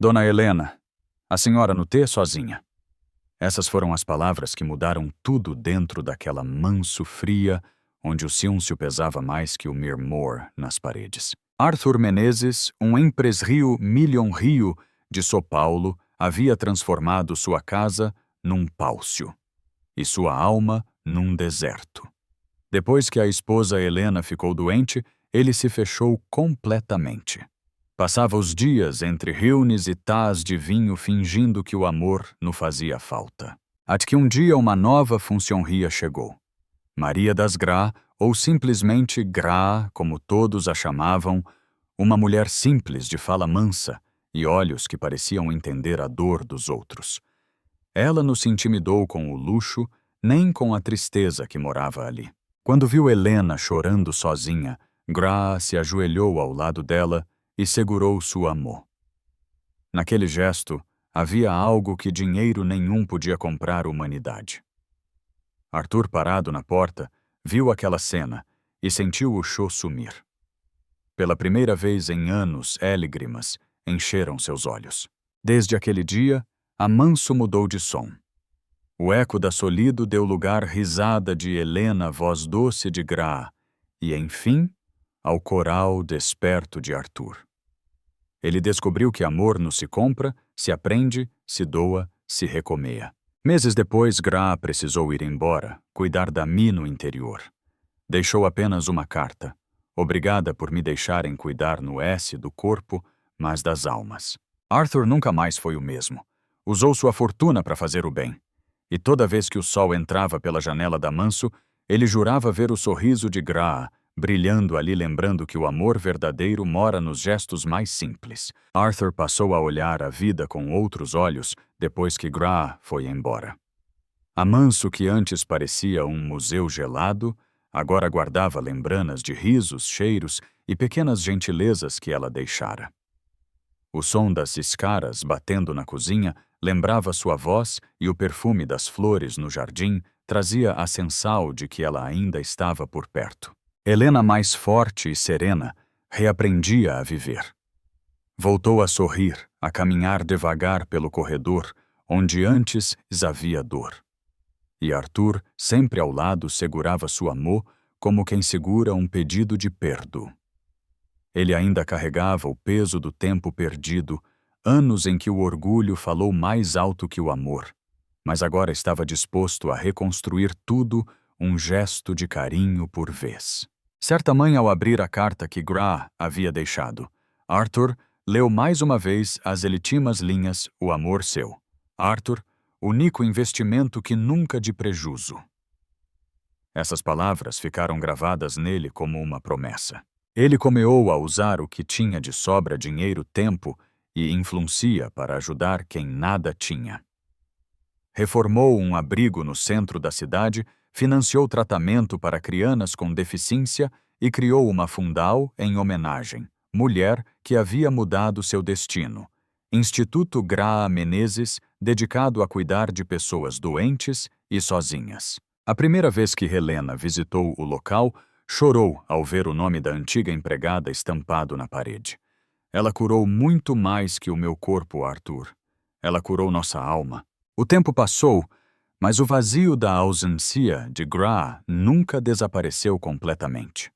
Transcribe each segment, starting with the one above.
Dona Helena, a senhora no T sozinha. Essas foram as palavras que mudaram tudo dentro daquela manso fria, onde o silêncio pesava mais que o mirmor nas paredes. Arthur Menezes, um empresário milionário de São Paulo, havia transformado sua casa num pálcio e sua alma num deserto. Depois que a esposa Helena ficou doente, ele se fechou completamente. Passava os dias entre riunes e tás de vinho fingindo que o amor não fazia falta. Até que um dia uma nova funcionária chegou. Maria das Gra, ou simplesmente Gra, como todos a chamavam, uma mulher simples de fala mansa e olhos que pareciam entender a dor dos outros. Ela não se intimidou com o luxo, nem com a tristeza que morava ali. Quando viu Helena chorando sozinha, Gra se ajoelhou ao lado dela e segurou sua mão. Naquele gesto, havia algo que dinheiro nenhum podia comprar humanidade. Arthur, parado na porta, viu aquela cena e sentiu o choro sumir. Pela primeira vez em anos, lágrimas encheram seus olhos. Desde aquele dia, a manso mudou de som. O eco da solido deu lugar à risada de Helena, voz doce de Gra, e, enfim, ao coral desperto de Arthur. Ele descobriu que amor não se compra, se aprende, se doa, se recomeia. Meses depois, Gra precisou ir embora, cuidar da Mi no interior. Deixou apenas uma carta. Obrigada por me deixarem cuidar no S do corpo, mas das almas. Arthur nunca mais foi o mesmo. Usou sua fortuna para fazer o bem. E toda vez que o sol entrava pela janela da Manso, ele jurava ver o sorriso de Gra brilhando ali, lembrando que o amor verdadeiro mora nos gestos mais simples. Arthur passou a olhar a vida com outros olhos depois que Gra foi embora. A Manso, que antes parecia um museu gelado, agora guardava lembranças de risos, cheiros e pequenas gentilezas que ela deixara. O som das escaras batendo na cozinha lembrava sua voz e o perfume das flores no jardim trazia a sensação de que ela ainda estava por perto. Helena, mais forte e serena, reaprendia a viver. Voltou a sorrir, a caminhar devagar pelo corredor, onde antes havia dor. E Arthur, sempre ao lado, segurava sua mão como quem segura um pedido de perdo. Ele ainda carregava o peso do tempo perdido, anos em que o orgulho falou mais alto que o amor, mas agora estava disposto a reconstruir tudo, um gesto de carinho por vez. Certa manhã, ao abrir a carta que Gra havia deixado, Arthur leu mais uma vez as últimas linhas, o amor seu. Arthur, único investimento que nunca de prejuízo. Essas palavras ficaram gravadas nele como uma promessa. Ele começou a usar o que tinha de sobra dinheiro, tempo e influência para ajudar quem nada tinha. Reformou um abrigo no centro da cidade, financiou tratamento para crianças com deficiência e criou uma fundal em homenagem, mulher que havia mudado seu destino. Instituto Gra Menezes, dedicado a cuidar de pessoas doentes e sozinhas. A primeira vez que Helena visitou o local, chorou ao ver o nome da antiga empregada estampado na parede. Ela curou muito mais que o meu corpo, Arthur. Ela curou nossa alma. O tempo passou, mas o vazio da ausência de Gra nunca desapareceu completamente.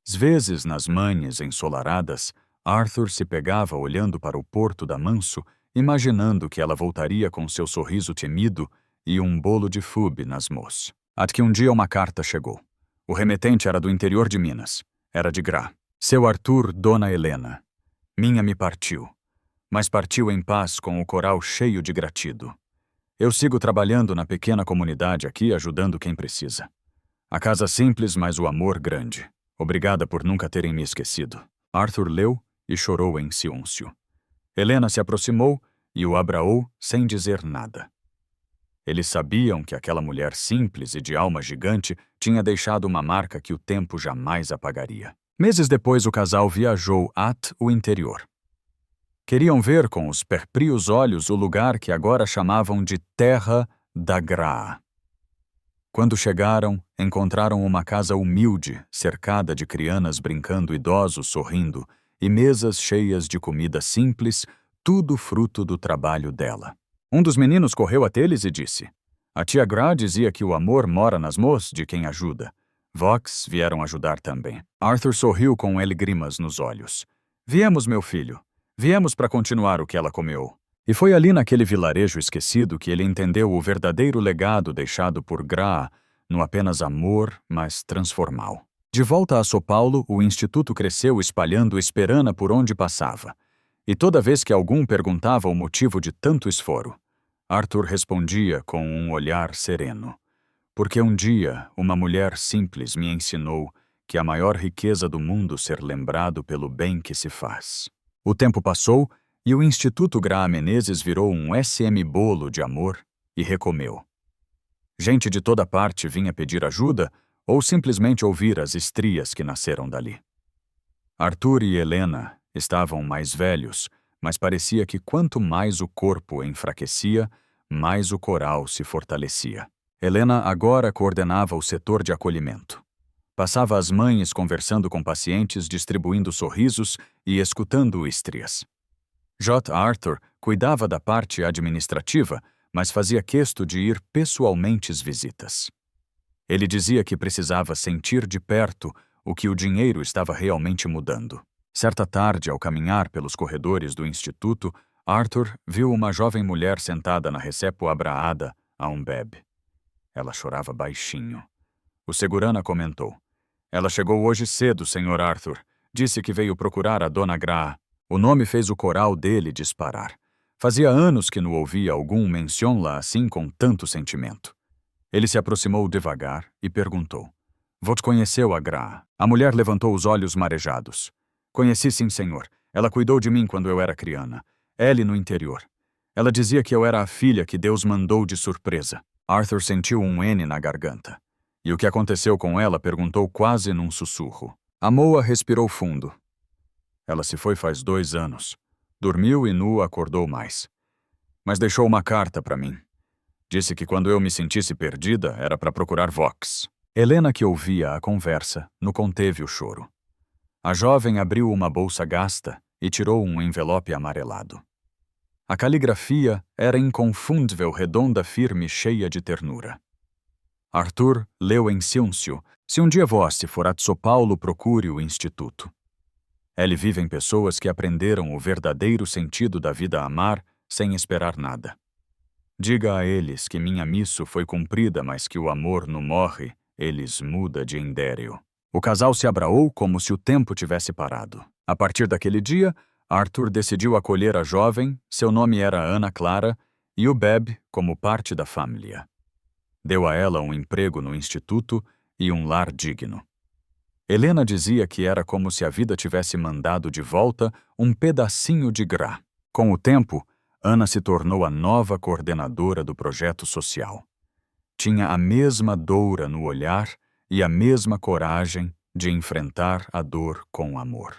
Às vezes, nas manhãs ensolaradas, Arthur se pegava olhando para o porto da Manso, imaginando que ela voltaria com seu sorriso tímido e um bolo de fube nas mãos. Até que um dia uma carta chegou. O remetente era do interior de Minas. Era de Gra. Seu Arthur, Dona Helena. Minha me partiu, mas partiu em paz com o coral cheio de gratidão. Eu sigo trabalhando na pequena comunidade aqui, ajudando quem precisa. A casa simples, mas o amor grande. Obrigada por nunca terem me esquecido. Arthur leu e chorou em silêncio. Helena se aproximou e o abraçou sem dizer nada. Eles sabiam que aquela mulher simples e de alma gigante tinha deixado uma marca que o tempo jamais apagaria. Meses depois, o casal viajou até o interior. Queriam ver com os próprios olhos o lugar que agora chamavam de Terra da Gra. Quando chegaram, encontraram uma casa humilde, cercada de crianças brincando, idosos sorrindo, e mesas cheias de comida simples, tudo fruto do trabalho dela. Um dos meninos correu até eles e disse: a tia Gra dizia que o amor mora nas mãos de quem ajuda. Vox vieram ajudar também. Arthur sorriu com lágrimas nos olhos. Viemos, meu filho. Viemos para continuar o que ela comeu. E foi ali naquele vilarejo esquecido que ele entendeu o verdadeiro legado deixado por Gra, no apenas amor, mas transformal. De volta a São Paulo, o instituto cresceu espalhando esperança por onde passava. E toda vez que algum perguntava o motivo de tanto esforo, Arthur respondia com um olhar sereno. Porque um dia uma mulher simples me ensinou que a maior riqueza do mundo ser lembrado pelo bem que se faz. O tempo passou e o Instituto Gra Menezes virou um SM bolo de amor e recomeu. Gente de toda parte vinha pedir ajuda ou simplesmente ouvir as estrias que nasceram dali. Arthur e Helena estavam mais velhos, mas parecia que quanto mais o corpo enfraquecia, mais o coral se fortalecia. Helena agora coordenava o setor de acolhimento. Passava as manhãs conversando com pacientes, distribuindo sorrisos e escutando estrias. J. Arthur cuidava da parte administrativa, mas fazia questão de ir pessoalmente às visitas. Ele dizia que precisava sentir de perto o que o dinheiro estava realmente mudando. Certa tarde, ao caminhar pelos corredores do instituto, Arthur viu uma jovem mulher sentada na recepo abraada a um bebê. Ela chorava baixinho. O segurana comentou: ela chegou hoje cedo, Sr. Arthur. Disse que veio procurar a Dona Gra. O nome fez o coral dele disparar. Fazia anos que não ouvia algum menção-la assim com tanto sentimento. Ele se aproximou devagar e perguntou: "Você conheceu a Gra?" A mulher levantou os olhos marejados. "Conheci sim, senhor. Ela cuidou de mim quando eu era criança. Ela no interior. Ela dizia que eu era a filha que Deus mandou de surpresa." Arthur sentiu um N na garganta. E o que aconteceu com ela perguntou quase num sussurro. A moa respirou fundo. Ela se foi faz 2 anos. Dormiu e nu acordou mais. Mas deixou uma carta para mim. Disse que quando eu me sentisse perdida, era para procurar Vox. Helena, que ouvia a conversa, não conteve o choro. A jovem abriu uma bolsa gasta e tirou um envelope amarelado. A caligrafia era inconfundível, redonda, firme, cheia de ternura. Arthur leu em silêncio: "Se um dia você for a São Paulo, procure o Instituto. Ele vivem pessoas que aprenderam o verdadeiro sentido da vida a amar sem esperar nada. Diga a eles que minha missão foi cumprida, mas que o amor não morre, eles muda de endério." O casal se abraou como se o tempo tivesse parado. A partir daquele dia, Arthur decidiu acolher a jovem, seu nome era Ana Clara, e o bebê como parte da família. Deu a ela um emprego no instituto e um lar digno. Helena dizia que era como se a vida tivesse mandado de volta um pedacinho de Gra. Com o tempo, Ana se tornou a nova coordenadora do projeto social. Tinha a mesma doura no olhar e a mesma coragem de enfrentar a dor com amor.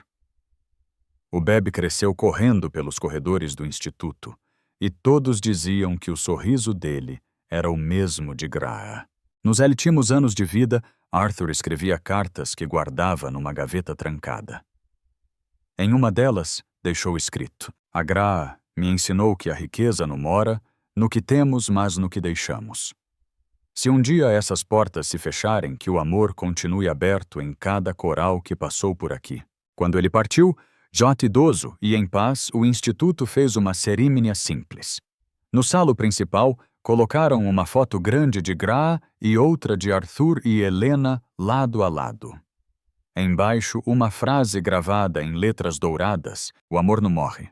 O bebê cresceu correndo pelos corredores do instituto, e todos diziam que o sorriso dele era o mesmo de Gra. Nos últimos anos de vida, Arthur escrevia cartas que guardava numa gaveta trancada. Em uma delas, deixou escrito: "A Gra me ensinou que a riqueza não mora no que temos, mas no que deixamos. Se um dia essas portas se fecharem, que o amor continue aberto em cada coral que passou por aqui." Quando ele partiu, já idoso e em paz, o instituto fez uma cerimônia simples. No salão principal, colocaram uma foto grande de Gra e outra de Arthur e Helena lado a lado. Embaixo, uma frase gravada em letras douradas: "O amor não morre.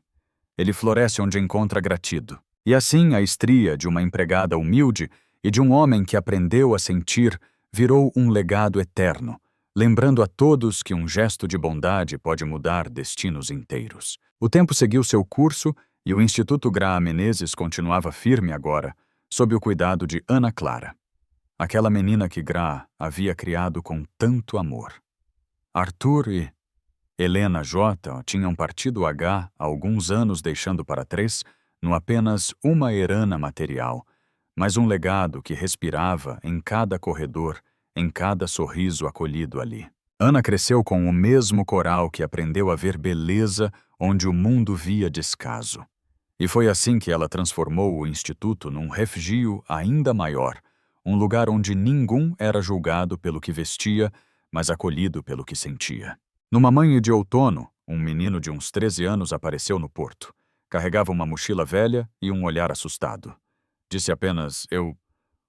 Ele floresce onde encontra gratidão." E assim a estria de uma empregada humilde e de um homem que aprendeu a sentir virou um legado eterno, lembrando a todos que um gesto de bondade pode mudar destinos inteiros. O tempo seguiu seu curso e o Instituto Gra Menezes continuava firme agora, sob o cuidado de Ana Clara, aquela menina que Gra havia criado com tanto amor. Arthur e Helena J. tinham partido H há alguns anos, deixando para 3 não apenas uma herança material, mas um legado que respirava em cada corredor, em cada sorriso acolhido ali. Ana cresceu com o mesmo coral que aprendeu a ver beleza onde o mundo via descaso. E foi assim que ela transformou o instituto num refúgio ainda maior, um lugar onde ninguém era julgado pelo que vestia, mas acolhido pelo que sentia. Numa manhã de outono, um menino de uns 13 anos apareceu no porto. Carregava uma mochila velha e um olhar assustado. Disse apenas: "Eu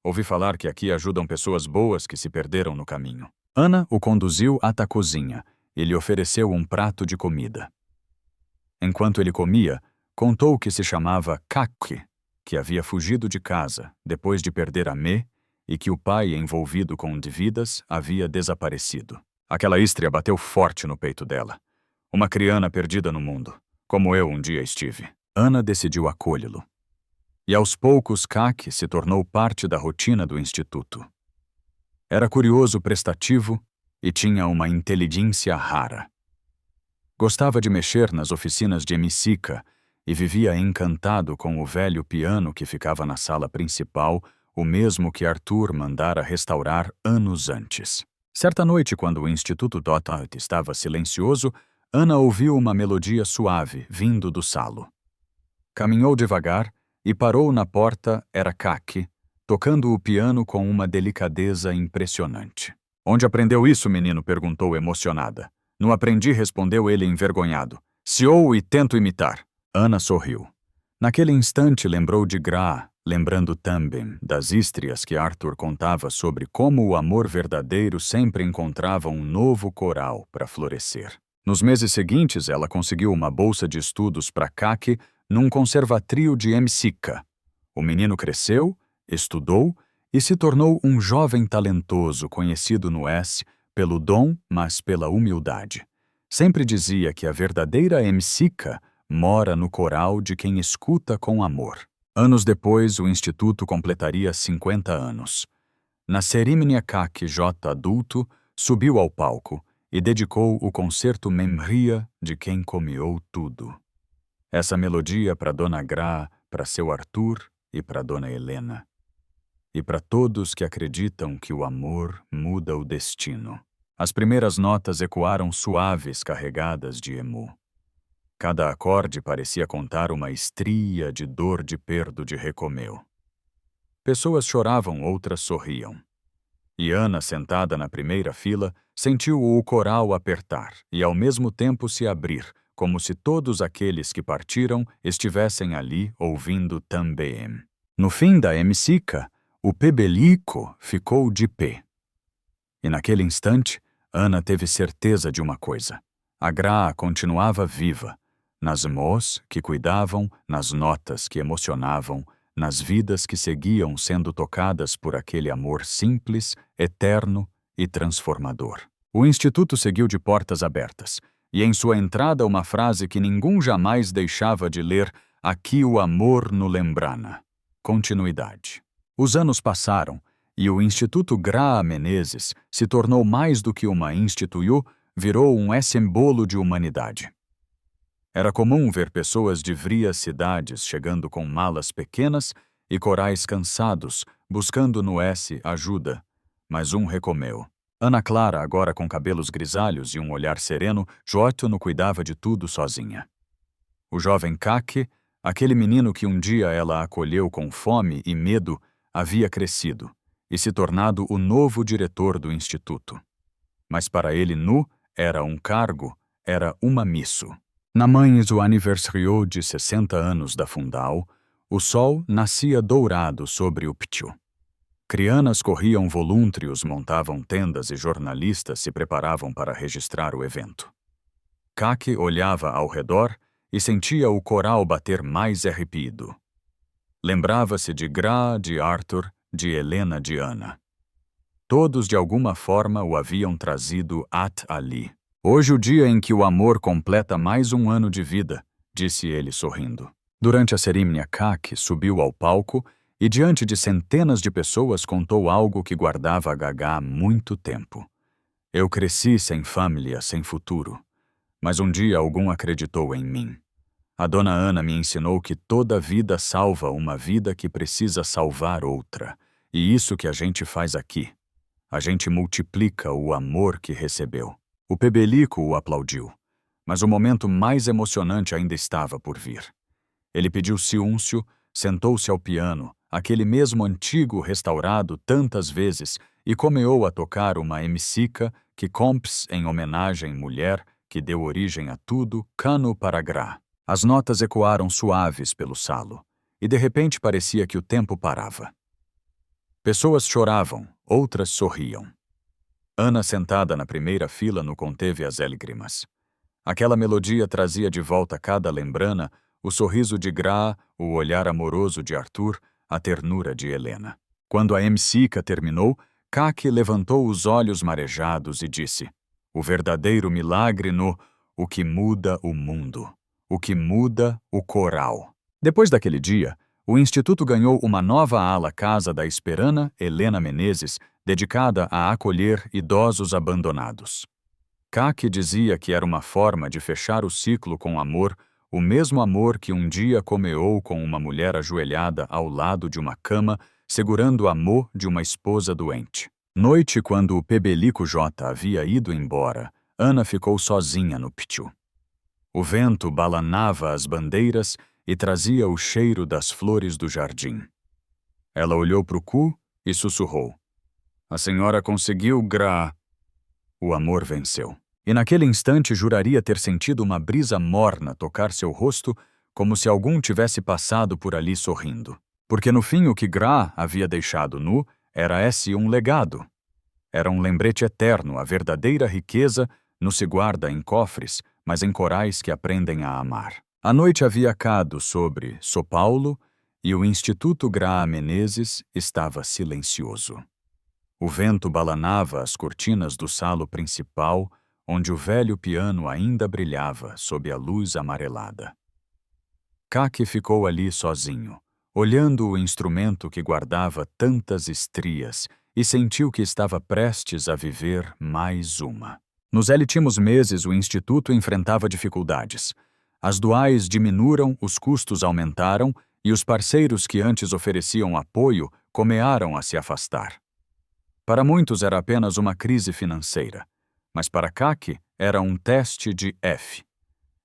ouvi falar que aqui ajudam pessoas boas que se perderam no caminho." Ana o conduziu até a cozinha e lhe ofereceu um prato de comida. Enquanto ele comia, contou que se chamava Kaki, que havia fugido de casa depois de perder a Mê e que o pai, envolvido com dívidas, havia desaparecido. Aquela ístria bateu forte no peito dela. Uma criança perdida no mundo, como eu um dia estive. Ana decidiu acolhê-lo. E aos poucos Kaki se tornou parte da rotina do instituto. Era curioso, prestativo e tinha uma inteligência rara. Gostava de mexer nas oficinas de Emicika e vivia encantado com o velho piano que ficava na sala principal, o mesmo que Arthur mandara restaurar anos antes. Certa noite, quando o Instituto Dothat estava silencioso, Ana ouviu uma melodia suave vindo do salo. Caminhou devagar e parou na porta. Era Kaki, tocando o piano com uma delicadeza impressionante. "Onde aprendeu isso, menino?" perguntou emocionada. "Não aprendi", respondeu ele envergonhado. "Se ou e tento imitar." Ana sorriu. Naquele instante lembrou de Gra, lembrando também das ístrias que Arthur contava sobre como o amor verdadeiro sempre encontrava um novo coral para florescer. Nos meses seguintes, ela conseguiu uma bolsa de estudos para Kaki num conservatório de Emicika. O menino cresceu, estudou e se tornou um jovem talentoso conhecido no S pelo dom, mas pela humildade. Sempre dizia que a verdadeira Emicika mora no coral de quem escuta com amor. Anos depois, o instituto completaria 50 anos. Na cerimônia, Kaki J. adulto subiu ao palco e dedicou o concerto Memria de quem comeou tudo. Essa melodia para Dona Gra, para seu Arthur e para Dona Helena. E para todos que acreditam que o amor muda o destino. As primeiras notas ecoaram suaves, carregadas de emu. Cada acorde parecia contar uma estria de dor de perdo de recomeu. Pessoas choravam, outras sorriam. E Ana, sentada na primeira fila, sentiu o coral apertar e ao mesmo tempo se abrir, como se todos aqueles que partiram estivessem ali ouvindo também. No fim da Emicika, o Pebelico ficou de pé. E naquele instante, Ana teve certeza de uma coisa. A Gra continuava viva, nas mãos que cuidavam, nas notas que emocionavam, nas vidas que seguiam sendo tocadas por aquele amor simples, eterno e transformador. O instituto seguiu de portas abertas, e em sua entrada uma frase que ninguém jamais deixava de ler: "Aqui o amor no lembrana." Continuidade. Os anos passaram, e o Instituto Gra Menezes se tornou mais do que uma instituiu, virou um símbolo de humanidade. Era comum ver pessoas de várias cidades chegando com malas pequenas e corais cansados, buscando no ajuda, mas um recomeu. Ana Clara, agora com cabelos grisalhos e um olhar sereno, Jótono cuidava de tudo sozinha. O jovem Kaki, aquele menino que um dia ela acolheu com fome e medo, havia crescido e se tornado o novo diretor do instituto. Mas para ele era um cargo, era uma missão. Na manhã do aniversário de 60 anos da Fundal, o sol nascia dourado sobre o ptio. Crianas corriam volúntarios, montavam tendas e jornalistas se preparavam para registrar o evento. Kaki olhava ao redor e sentia o coral bater mais arrepiado. Lembrava-se de Gra, de Arthur, de Helena, de Ana. Todos de alguma forma o haviam trazido ali. "Hoje o dia em que o amor completa mais um ano de vida", disse ele sorrindo. Durante a cerimônia, Kaki subiu ao palco e diante de centenas de pessoas contou algo que guardava a Gagá há muito tempo. "Eu cresci sem família, sem futuro. Mas um dia algum acreditou em mim. A Dona Ana me ensinou que toda vida salva uma vida que precisa salvar outra. E isso que a gente faz aqui. A gente multiplica o amor que recebeu." O Pebelico o aplaudiu, mas o momento mais emocionante ainda estava por vir. Ele pediu ciúncio, sentou-se ao piano, aquele mesmo antigo restaurado tantas vezes, e começou a tocar uma MCica que compôs em homenagem mulher que deu origem a tudo, cano para gra. As notas ecoaram suaves pelo salo, e de repente parecia que o tempo parava. Pessoas choravam, outras sorriam. Ana, sentada na primeira fila, não conteve as lágrimas. Aquela melodia trazia de volta cada lembrana, o sorriso de Gra, o olhar amoroso de Arthur, a ternura de Helena. Quando a MCica terminou, Kaki levantou os olhos marejados e disse: "O verdadeiro milagre no o que muda o mundo, o que muda o coral." Depois daquele dia, o Instituto ganhou uma nova ala Casa da Esperana Helena Menezes, dedicada a acolher idosos abandonados. Kaki dizia que era uma forma de fechar o ciclo com amor, o mesmo amor que um dia comeou com uma mulher ajoelhada ao lado de uma cama, segurando o amor de uma esposa doente. Noite, quando o Pebelico J havia ido embora, Ana ficou sozinha no pítio. O vento balanava as bandeiras e trazia o cheiro das flores do jardim. Ela olhou para o cu e sussurrou: "A senhora conseguiu, Gra." O amor venceu. E naquele instante juraria ter sentido uma brisa morna tocar seu rosto, como se algum tivesse passado por ali sorrindo. Porque no fim o que Gra havia deixado nu era esse um legado. Era um lembrete eterno, a verdadeira riqueza não se guarda em cofres, mas em corais que aprendem a amar. A noite havia caído sobre São Paulo e o Instituto Gra Menezes estava silencioso. O vento balanava as cortinas do salo principal, onde o velho piano ainda brilhava sob a luz amarelada. Kaki ficou ali sozinho, olhando o instrumento que guardava tantas estrias, e sentiu que estava prestes a viver mais uma. Nos últimos meses, o Instituto enfrentava dificuldades. As duais diminuíram, os custos aumentaram, e os parceiros que antes ofereciam apoio começaram a se afastar. Para muitos era apenas uma crise financeira, mas para Kaki era um teste de F.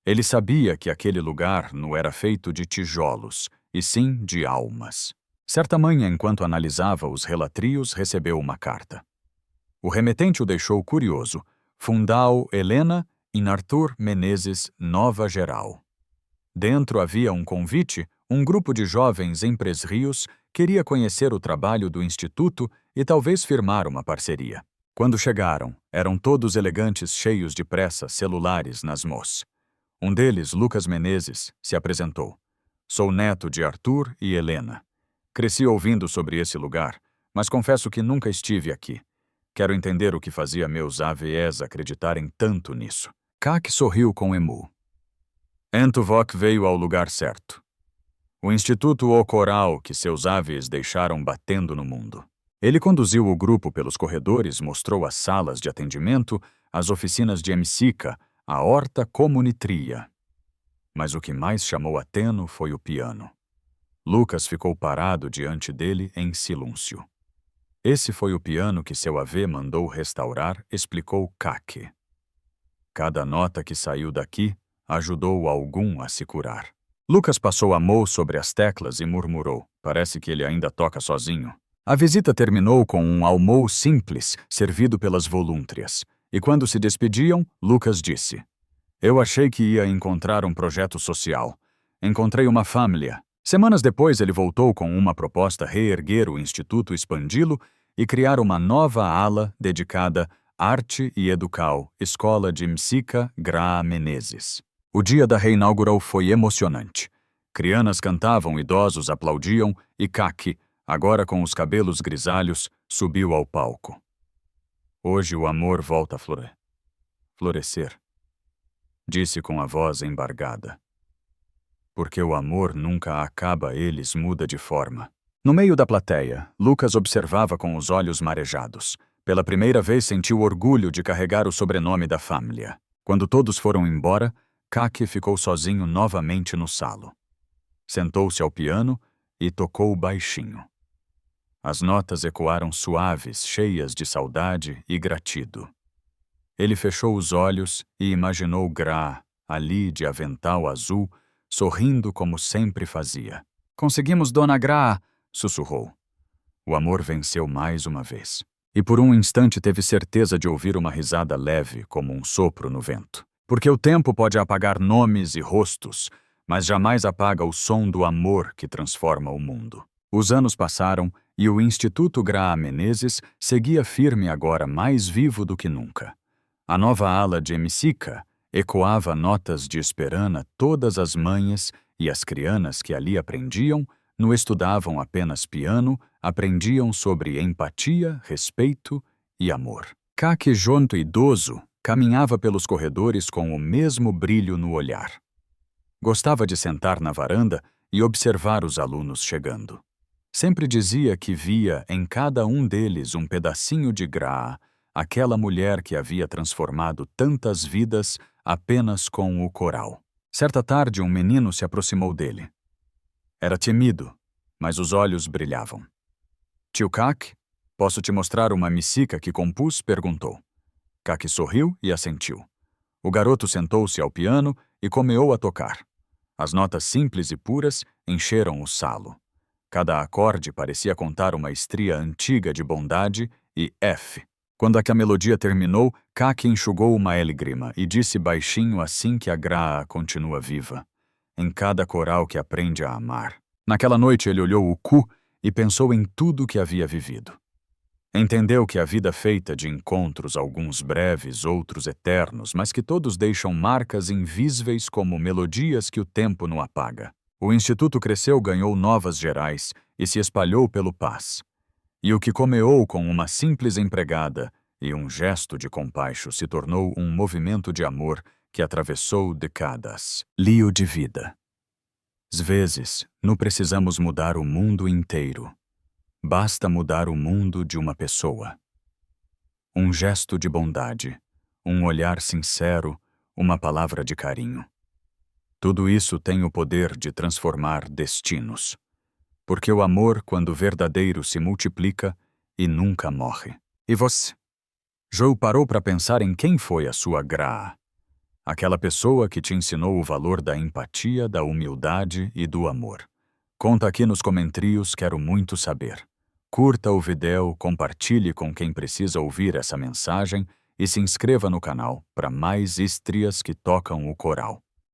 Ele sabia que aquele lugar não era feito de tijolos, e sim de almas. Certa manhã, enquanto analisava os relatrios, recebeu uma carta. O remetente o deixou curioso. Fundal Helena em Arthur Menezes, Nova Geral. Dentro havia um convite, um grupo de jovens empresários queria conhecer o trabalho do Instituto e talvez firmar uma parceria. Quando chegaram, eram todos elegantes, cheios de pressa, celulares nas mãos. Um deles, Lucas Menezes, se apresentou. "Sou neto de Arthur e Helena. Cresci ouvindo sobre esse lugar, mas confesso que nunca estive aqui. Quero entender o que fazia meus avés acreditarem tanto nisso." Kaki sorriu com emu. "Entovok veio ao lugar certo. O Instituto O Coral que seus aves deixaram batendo no mundo." Ele conduziu o grupo pelos corredores, mostrou as salas de atendimento, as oficinas de MCica, a horta comunitria. Mas o que mais chamou a Teno foi o piano. Lucas ficou parado diante dele em silêncio. Esse foi o piano que seu avê mandou restaurar, explicou Kaki. Cada nota que saiu daqui ajudou algum a se curar. Lucas passou a mão sobre as teclas e murmurou: "Parece que ele ainda toca sozinho." A visita terminou com um almoço simples, servido pelas volúntrias. E quando se despediam, Lucas disse: "Eu achei que ia encontrar um projeto social. Encontrei uma família." Semanas depois, ele voltou com uma proposta: reerguer o Instituto, expandi-lo e criar uma nova ala dedicada Arte e Educal, Escola de MCica Gra Menezes. O dia da reinaugural foi emocionante. Crianças cantavam, idosos aplaudiam e Kaki, agora com os cabelos grisalhos, subiu ao palco. "Hoje o amor volta a florescer", disse com a voz embargada. Porque o amor nunca acaba, eles muda de forma. No meio da plateia, Lucas observava com os olhos marejados. Pela primeira vez sentiu orgulho de carregar o sobrenome da família. Quando todos foram embora, Kaki ficou sozinho novamente no salo. Sentou-se ao piano e tocou baixinho. As notas ecoaram suaves, cheias de saudade e gratidão. Ele fechou os olhos e imaginou Gra, ali de avental azul, sorrindo como sempre fazia. Conseguimos, Dona Gra, sussurrou. O amor venceu mais uma vez. E por um instante teve certeza de ouvir uma risada leve como um sopro no vento. Porque o tempo pode apagar nomes e rostos, mas jamais apaga o som do amor que transforma o mundo. Os anos passaram e o Instituto Gra Menezes seguia firme agora mais vivo do que nunca. A nova ala de Emicica ecoava notas de esperana todas as manhãs e as crianas que ali aprendiam não estudavam apenas piano, aprendiam sobre empatia, respeito e amor. Caque Jonto idoso caminhava pelos corredores com o mesmo brilho no olhar. Gostava de sentar na varanda e observar os alunos chegando. Sempre dizia que via em cada um deles um pedacinho de Gra, aquela mulher que havia transformado tantas vidas apenas com o coral. Certa tarde, um menino se aproximou dele. Era tímido, mas os olhos brilhavam. Tio Caque, posso te mostrar uma micica que compus? Perguntou. Caque sorriu e assentiu. O garoto sentou-se ao piano e começou a tocar. As notas simples e puras encheram o salo. Cada acorde parecia contar uma estria antiga de bondade e F. Quando a melodia terminou, Caque enxugou uma lágrima e disse baixinho assim que a Gra continua viva. Em cada coral que aprende a amar. Naquela noite ele olhou o cu e pensou em tudo que havia vivido. Entendeu que a vida é feita de encontros, alguns breves, outros eternos, mas que todos deixam marcas invisíveis como melodias que o tempo não apaga. O Instituto cresceu, ganhou novas gerais e se espalhou pelo Paz. E o que começou com uma simples empregada e um gesto de compaixo se tornou um movimento de amor que atravessou décadas. Lío de vida. Às vezes, não precisamos mudar o mundo inteiro. Basta mudar o mundo de uma pessoa. Um gesto de bondade, um olhar sincero, uma palavra de carinho. Tudo isso tem o poder de transformar destinos. Porque o amor, quando verdadeiro, se multiplica e nunca morre. E você? Joe parou para pensar em quem foi a sua Gra. Aquela pessoa que te ensinou o valor da empatia, da humildade e do amor. Conta aqui nos comentários, quero muito saber. Curta o vídeo, compartilhe com quem precisa ouvir essa mensagem e se inscreva no canal para mais histórias que tocam o coral.